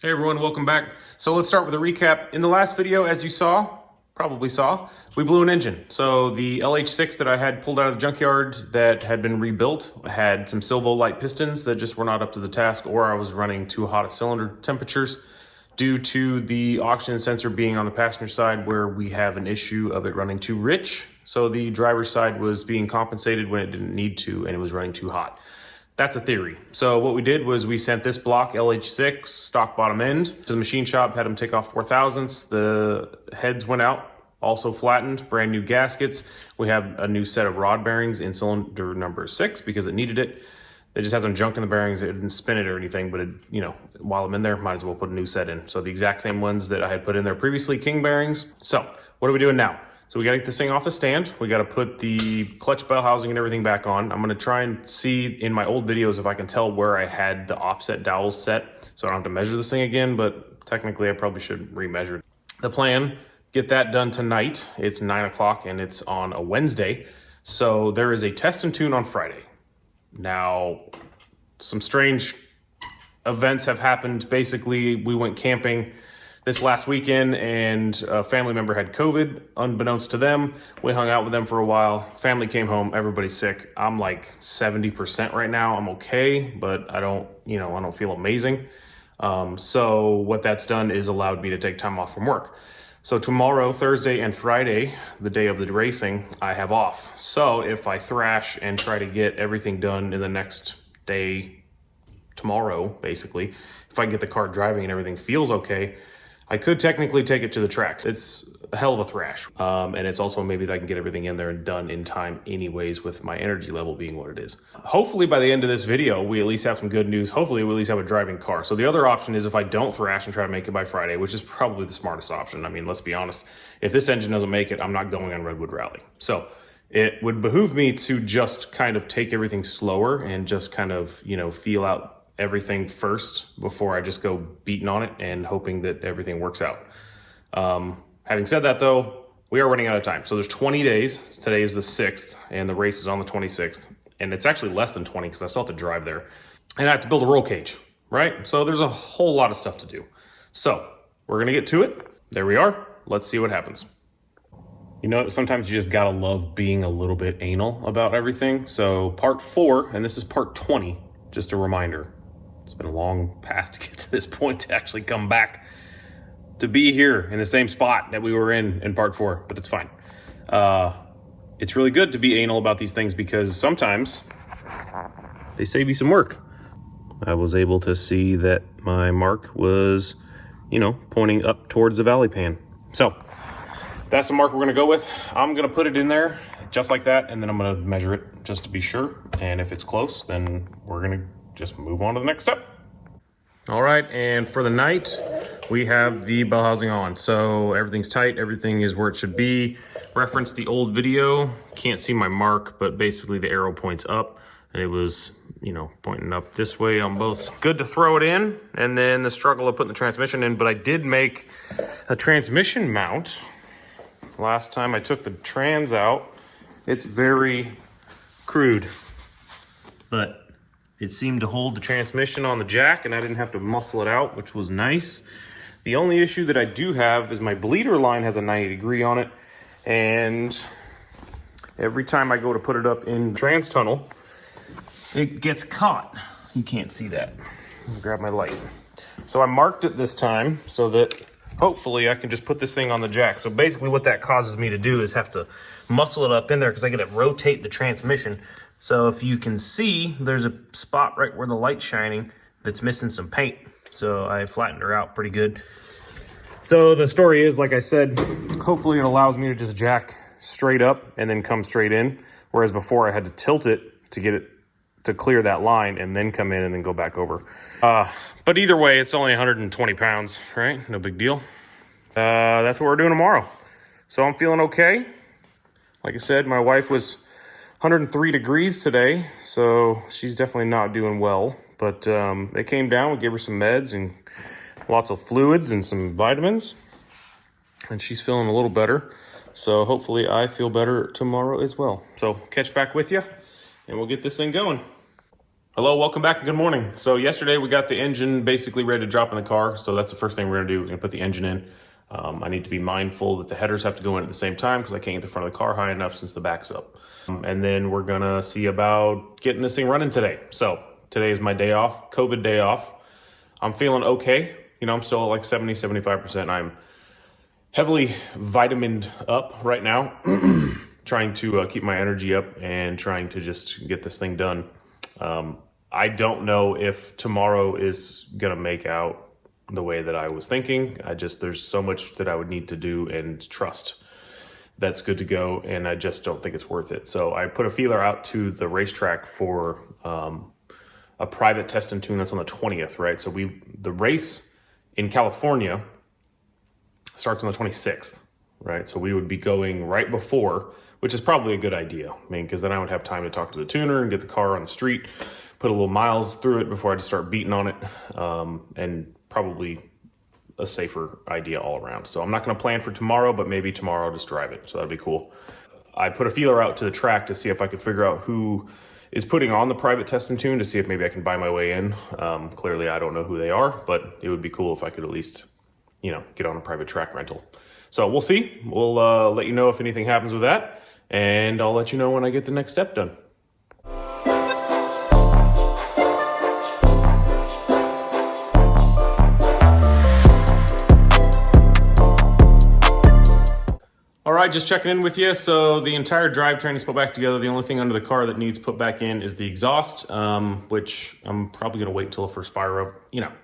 Hey everyone, welcome back. So let's start with a recap. In the last video, as you probably saw, we blew an engine. So the LH6 that I had pulled out of the junkyard that had been rebuilt had some Silvo-Lite pistons that just were not up to the task, or I was running too hot of cylinder temperatures due to the oxygen sensor being on the passenger side where we have an issue of it running too rich. So the driver's side was being compensated when it didn't need to, and it was running too hot. That's a theory. So what we did was we sent this block LH6 stock bottom end to the machine shop, had them take off 4,000ths. The heads went out, also flattened, brand new gaskets. We have a new set of rod bearings in cylinder number 6 because it needed it. They just had some junk in the bearings. It didn't spin it or anything, but it, while I'm in there, might as well put a new set in. So the exact same ones that I had put in there previously, King bearings. So what are we doing now? So we gotta get this thing off the stand. We gotta put the clutch bell housing and everything back on. I'm gonna try and see in my old videos if I can tell where I had the offset dowels set so I don't have to measure this thing again, but technically I probably should remeasure it. The plan, get that done tonight. It's 9 o'clock and it's on a Wednesday. So there is a test and tune on Friday. Now, some strange events have happened. Basically, we went camping this last weekend and a family member had COVID, unbeknownst to them. We hung out with them for a while. Family came home, everybody's sick. I'm like 70% right now. I'm okay, but I don't feel amazing. So what that's done is allowed me to take time off from work. So tomorrow, Thursday and Friday, the day of the racing, I have off. So if I thrash and try to get everything done in the next day, tomorrow, basically, if I get the car driving and everything feels okay, I could technically take it to the track. It's a hell of a thrash. And it's also maybe that I can get everything in there and done in time anyways with my energy level being what it is. Hopefully by the end of this video, we at least have some good news. Hopefully we at least have a driving car. So the other option is if I don't thrash and try to make it by Friday, which is probably the smartest option. I mean, let's be honest. If this engine doesn't make it, I'm not going on Redwood Rally. So it would behoove me to just kind of take everything slower and just kind of, feel out everything first before I just go beating on it and hoping that everything works out. Having said that though, we are running out of time. So there's 20 days. Today is the 6th and the race is on the 26th. And it's actually less than 20 because I still have to drive there. And I have to build a roll cage, right? So there's a whole lot of stuff to do. So we're gonna get to it. There we are. Let's see what happens. Sometimes you just gotta love being a little bit anal about everything. So part 4, and this is part 20, just a reminder. It's been a long path to get to this point to actually come back to be here in the same spot that we were in part 4, but it's fine. It's really good to be anal about these things because sometimes they save you some work. I was able to see that my mark was, pointing up towards the valley pan. So that's the mark we're gonna go with. I'm gonna put it in there just like that, and then I'm gonna measure it just to be sure. And if it's close, then we're gonna just move on to the next step. All right, and for the night, we have the bell housing on. So everything's tight, everything is where it should be. Reference the old video, can't see my mark, but basically the arrow points up, and it was, pointing up this way on both. Good to throw it in, and then the struggle of putting the transmission in, but I did make a transmission mount. Last time I took the trans out, it's very crude, but it seemed to hold the transmission on the jack and I didn't have to muscle it out, which was nice. The only issue that I do have is my bleeder line has a 90-degree on it. And every time I go to put it up in the trans tunnel, it gets caught. You can't see that. Grab my light. So I marked it this time so that hopefully I can just put this thing on the jack. So basically what that causes me to do is have to muscle it up in there because I got to rotate the transmission. So if you can see, there's a spot right where the light's shining that's missing some paint. So I flattened her out pretty good. So the story is, like I said, hopefully it allows me to just jack straight up and then come straight in. Whereas before I had to tilt it to get it to clear that line and then come in and then go back over. But either way, it's only 120 pounds, right? No big deal. That's what we're doing tomorrow. So I'm feeling okay. Like I said, my wife was 103 degrees today, so she's definitely not doing well. But it came down, we gave her some meds and lots of fluids and some vitamins. And she's feeling a little better. So hopefully I feel better tomorrow as well. So catch back with you and we'll get this thing going. Hello, welcome back and good morning. So yesterday we got the engine basically ready to drop in the car. So that's the first thing we're gonna do. We're gonna put the engine in. I need to be mindful that the headers have to go in at the same time because I can't get the front of the car high enough since the back's up. And then we're gonna see about getting this thing running today. So today is my day off, COVID day off. I'm feeling okay. You know, I'm still at like 70, 75%. I'm heavily vitamined up right now, trying to keep my energy up and trying to just get this thing done. I don't know if tomorrow is gonna make out the way that I was thinking. There's so much that I would need to do and trust that's good to go, and I just don't think it's worth it. So I put a feeler out to the racetrack for a private test and tune that's on the 20th, right? So the race in California starts on the 26th, right? So we would be going right before, which is probably a good idea. I mean, because then I would have time to talk to the tuner and get the car on the street, put a little miles through it before I just start beating on it, and probably a safer idea all around. So I'm not going to plan for tomorrow, but maybe tomorrow I'll just drive it. So that'd be cool. I put a feeler out to the track to see if I could figure out who is putting on the private test and tune to see if maybe I can buy my way in. Clearly, I don't know who they are, but it would be cool if I could at least, get on a private track rental. So we'll see. We'll let you know if anything happens with that, and I'll let you know when I get the next step done. All right, just checking in with you. So the entire drivetrain is put back together. The only thing under the car that needs put back in is the exhaust, which I'm probably gonna wait till the first fire up,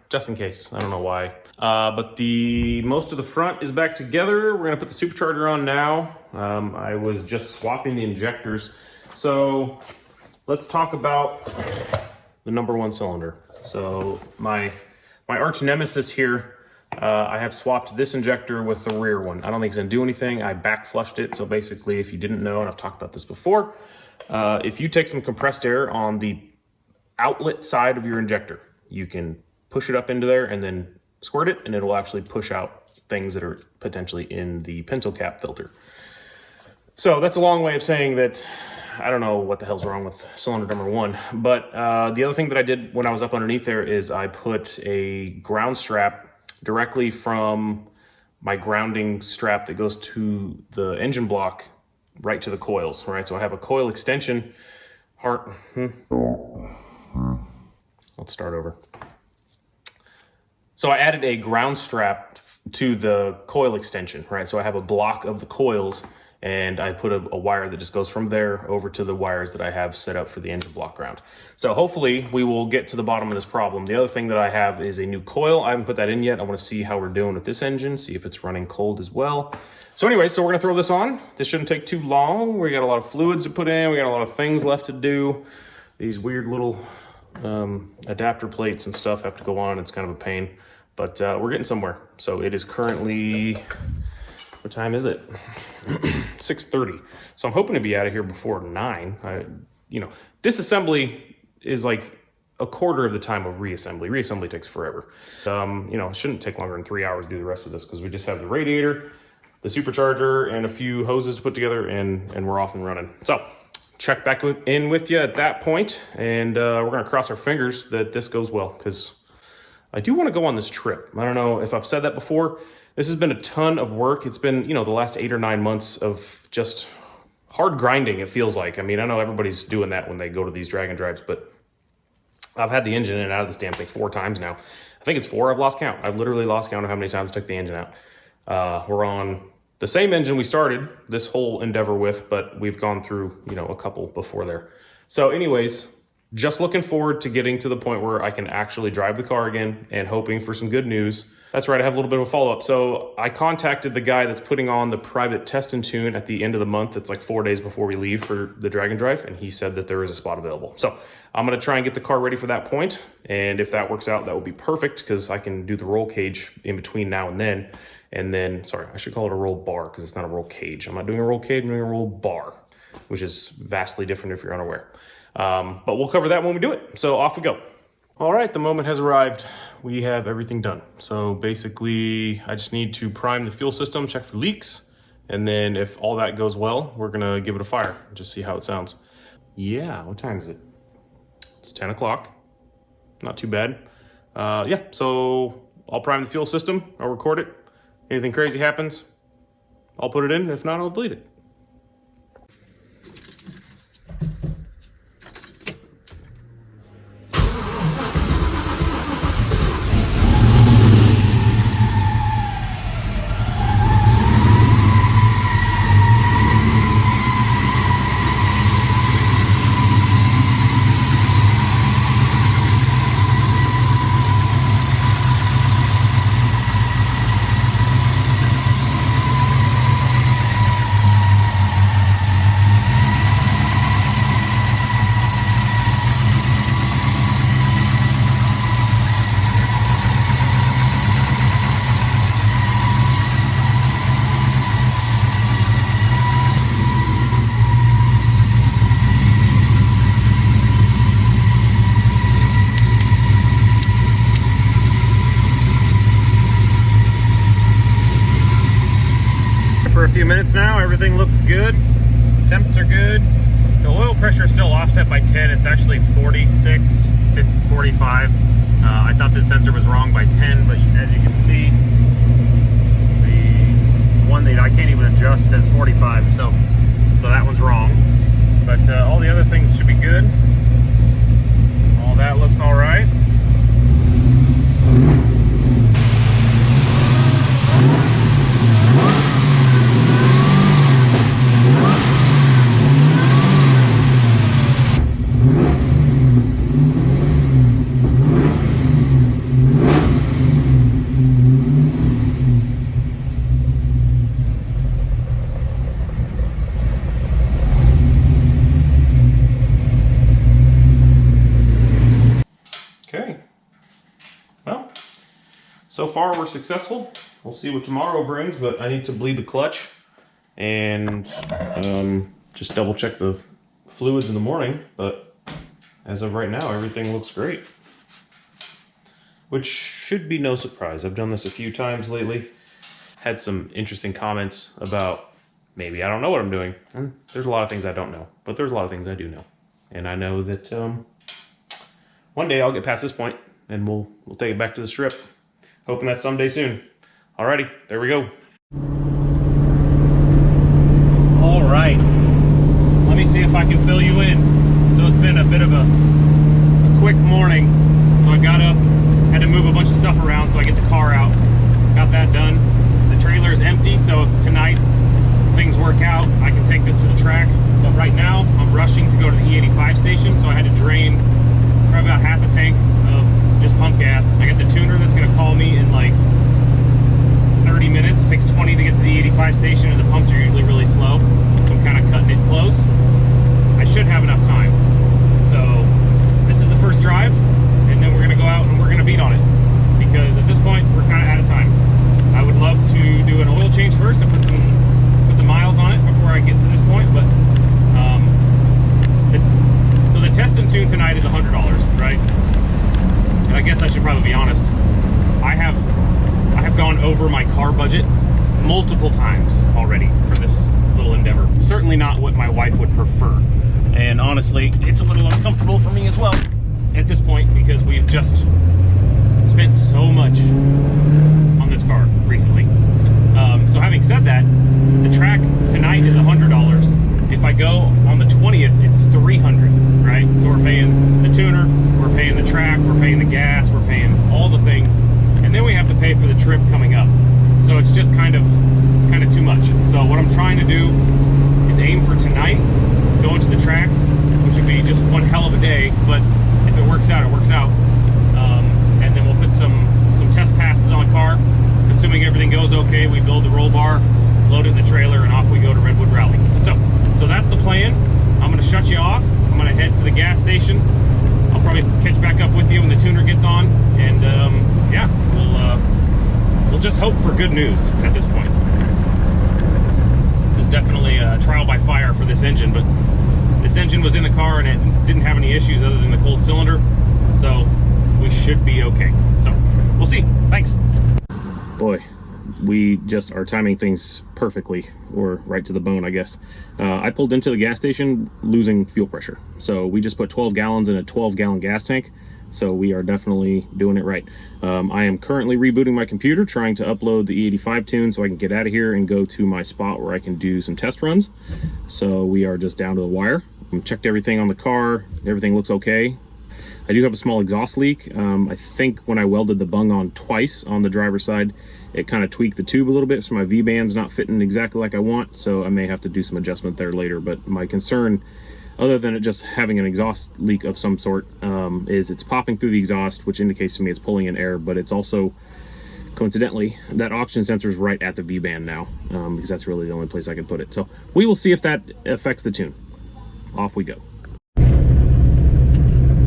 just in case. I don't know why. But most of the front is back together. We're gonna put the supercharger on now. I was just swapping the injectors. So let's talk about the number one cylinder. So my arch nemesis here, I have swapped this injector with the rear one. I don't think it's gonna do anything. I back flushed it. So basically, if you didn't know, and I've talked about this before, if you take some compressed air on the outlet side of your injector, you can push it up into there and then squirt it, and it will actually push out things that are potentially in the pintle cap filter. So that's a long way of saying that I don't know what the hell's wrong with cylinder number one. But the other thing that I did when I was up underneath there is I put a ground strap directly from my grounding strap that goes to the engine block right to the coils, right? So I have a coil extension. Let's start over. So I added a ground strap to the coil extension, right? So I have a block of the coils, and I put a wire that just goes from there over to the wires that I have set up for the engine block ground. So hopefully we will get to the bottom of this problem. The other thing that I have is a new coil. I haven't put that in yet. I want to see how we're doing with this engine, see if it's running cold as well. So anyway, so we're gonna throw this on. This shouldn't take too long. We got a lot of fluids to put in. We got a lot of things left to do. These weird little adapter plates and stuff have to go on. It's kind of a pain, but we're getting somewhere. So it is currently, what time is it? 6:30. So I'm hoping to be out of here before 9. Disassembly is like a quarter of the time of reassembly. Reassembly takes forever. It shouldn't take longer than 3 hours to do the rest of this because we just have the radiator, the supercharger, and a few hoses to put together, and we're off and running. So check back in with you at that point, and we're gonna cross our fingers that this goes well, because I do want to go on this trip. I don't know if I've said that before. This has been a ton of work. It's been, the last 8 or 9 months of just hard grinding, it feels like. I mean, I know everybody's doing that when they go to these drag and drives, but I've had the engine in and out of this damn thing 4 times now. I think it's 4. I've lost count. I've literally lost count of how many times I took the engine out. We're on the same engine we started this whole endeavor with, but we've gone through, a couple before there. So anyways, just looking forward to getting to the point where I can actually drive the car again and hoping for some good news. That's right, I have a little bit of a follow-up. So I contacted the guy that's putting on the private test and tune at the end of the month. It's like 4 days before we leave for the drag and drive, and he said that there is a spot available. So I'm gonna try and get the car ready for that point, and if that works out, that would be perfect because I can do the roll cage in between now and then. And then, sorry, I should call it a roll bar because it's not a roll cage. I'm not doing a roll cage, I'm doing a roll bar, which is vastly different if you're unaware. But we'll cover that when we do it. So off we go. All right, the moment has arrived. We have everything done. So basically, I just need to prime the fuel system, check for leaks, and then if all that goes well, we're gonna give it a fire, just see how it sounds. Yeah, what time is it? It's 10 o'clock. Not too bad. Yeah, so I'll prime the fuel system. I'll record it. Anything crazy happens, I'll put it in. If not, I'll delete it. For a few minutes now, everything looks good. Temps are good. The oil pressure is still offset by 10. It's actually 46, 45. I thought this sensor was wrong by 10, but as you can see, the one that I can't even adjust says 45, so that one's wrong. But all the other things should be good. All that looks all right. Okay, well, so far we're successful. We'll see what tomorrow brings, but I need to bleed the clutch and just double check the fluids in the morning. But as of right now, everything looks great, which should be no surprise. I've done this a few times lately. Had some interesting comments about maybe I don't know what I'm doing. And there's a lot of things I don't know, but there's a lot of things I do know. And I know that one day I'll get past this point and we'll take it back to the strip. Hoping that's someday soon. Alrighty, there we go. All right, let me see if I can fill you in. So it's been a bit of a quick morning. So I got up, had to move a bunch of stuff around so I get the car out. Got that done. The trailer is empty, so if tonight things work out, I can take this to the track. But right now, I'm rushing to go to the E85 station, so I had to drain probably about half a tank of just pump gas. I got the tuner that's going to call me in like 30 minutes. It takes 20 to get to the 85 station, and the pumps are usually really slow, so I'm kind of cutting it close. I should have enough time. So this is the first drive, and then we're going to go out and we're going to beat on it, because at this point we're kind of out of time. I would love to do an oil change first and put some miles on it before I get to this point, but so the test and tune tonight is $100, right? And I guess I should probably be honest. I have gone over my car budget multiple times already for this little endeavor. Certainly not what my wife would prefer. And honestly, it's a little uncomfortable for me as well at this point, because we've just spent so much on this car recently. So having said that, the track tonight is $100. If I go on the 20th, it's $300, right? So we're paying the tuner, we're paying the track, we're paying the gas, we're paying all the things, and then we have to pay for the trip coming up. So it's just kind of too much. So what I'm trying to do is aim for tonight, going to the track, which would be just one hell of a day, but if it works out, it works out. And then we'll put some test passes on the car. Assuming everything goes okay, we build the roll bar, load it in the trailer, and off we go to Redwood Rally. So that's the plan. I'm gonna shut you off. I'm gonna head to the gas station. I'll probably catch back up with you when the tuner gets on, and yeah, we'll just hope for good news at this point. This is definitely a trial by fire for this engine, but this engine was in the car and it didn't have any issues other than the cold cylinder, so we should be okay. So we'll see. Thanks. Boy, we just are timing things perfectly, or right to the bone, I guess. I pulled into the gas station losing fuel pressure. So we just put 12 gallons in a 12-gallon gas tank. So we are definitely doing it right. I am currently rebooting my computer, trying to upload the E85 tune so I can get out of here and go to my spot where I can do some test runs. So we are just down to the wire. I've checked everything on the car. Everything looks okay. I do have a small exhaust leak. I think when I welded the bung on twice on the driver's side, it kind of tweaked the tube a little bit, so my V-band's not fitting exactly like I want, so I may have to do some adjustment there later. But my concern, other than it just having an exhaust leak of some sort, is it's popping through the exhaust, which indicates to me it's pulling in air, but it's also, coincidentally, that oxygen sensor is right at the V-band now, because that's really the only place I can put it. So we will see if that affects the tune. Off we go.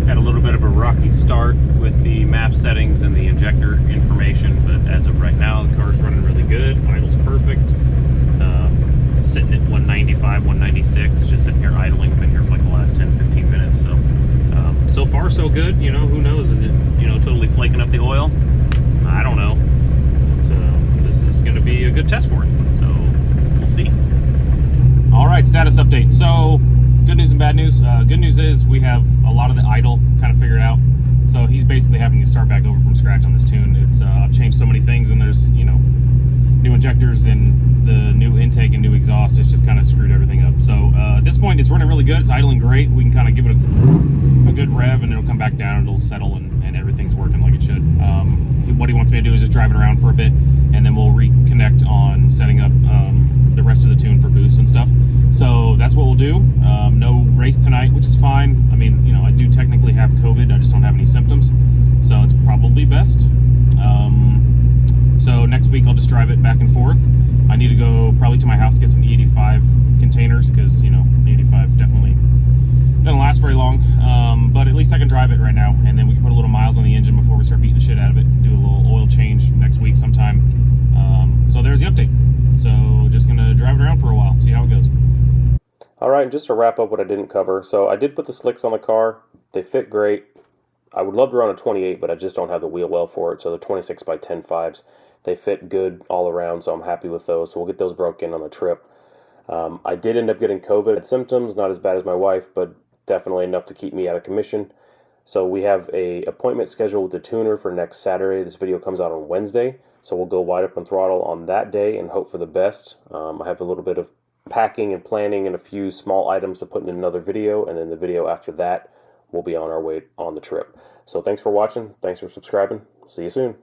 Had a little bit of a rocky start with the map settings and the injector information, but as of right now, the car's running really good. Idle's perfect. Sitting at 195, 196, just sitting here idling. I've been here for like the last 10-15 minutes, so so far so good. You know, who knows? Is it, you know, totally flaking up the oil? I don't know. But, this is going to be a good test for it, so we'll see. All right, status update. So good news and bad news. Good news is we have a lot of the idle kind of figured out. So he's basically having to start back over from scratch on this tune. It's I've changed so many things, and there's, you know, new injectors and the new intake and new exhaust. It's just kind of screwed everything up. So at this point, it's running really good. It's idling great. We can kind of give it a good rev, and it'll come back down. It'll settle, and everything's working like it should. What he wants me to do is just drive it around for a bit, and then we'll reconnect on setting up the rest of the tune for boost and stuff. So that's what we'll do. No race tonight, which is fine. I mean, you know, I do technically have COVID. I just don't have any symptoms, so it's probably best. So next week I'll just drive it back and forth. I need to go probably to my house, get some E85 containers, because, you know, E85 definitely doesn't last very long. But at least I can drive it right now, and then we can put a little miles on the engine before we start beating the shit out of it. Do a little oil change next week sometime. So there's the update. So just gonna drive it around for a while, see how it goes. All right, just to wrap up what I didn't cover. So I did put the slicks on the car. They fit great. I would love to run a 28, but I just don't have the wheel well for it. So the 26 by 10 5s, they fit good all around, so I'm happy with those. So we'll get those broken on the trip. I did end up getting COVID symptoms, not as bad as my wife, but definitely enough to keep me out of commission. So we have an appointment scheduled with the tuner for next Saturday. This video comes out on Wednesday, so we'll go wide open throttle on that day and hope for the best. I have a little bit of packing and planning and a few small items to put in another video, and then the video after that we'll be on our way on the trip. So thanks for watching. Thanks for subscribing. See you soon.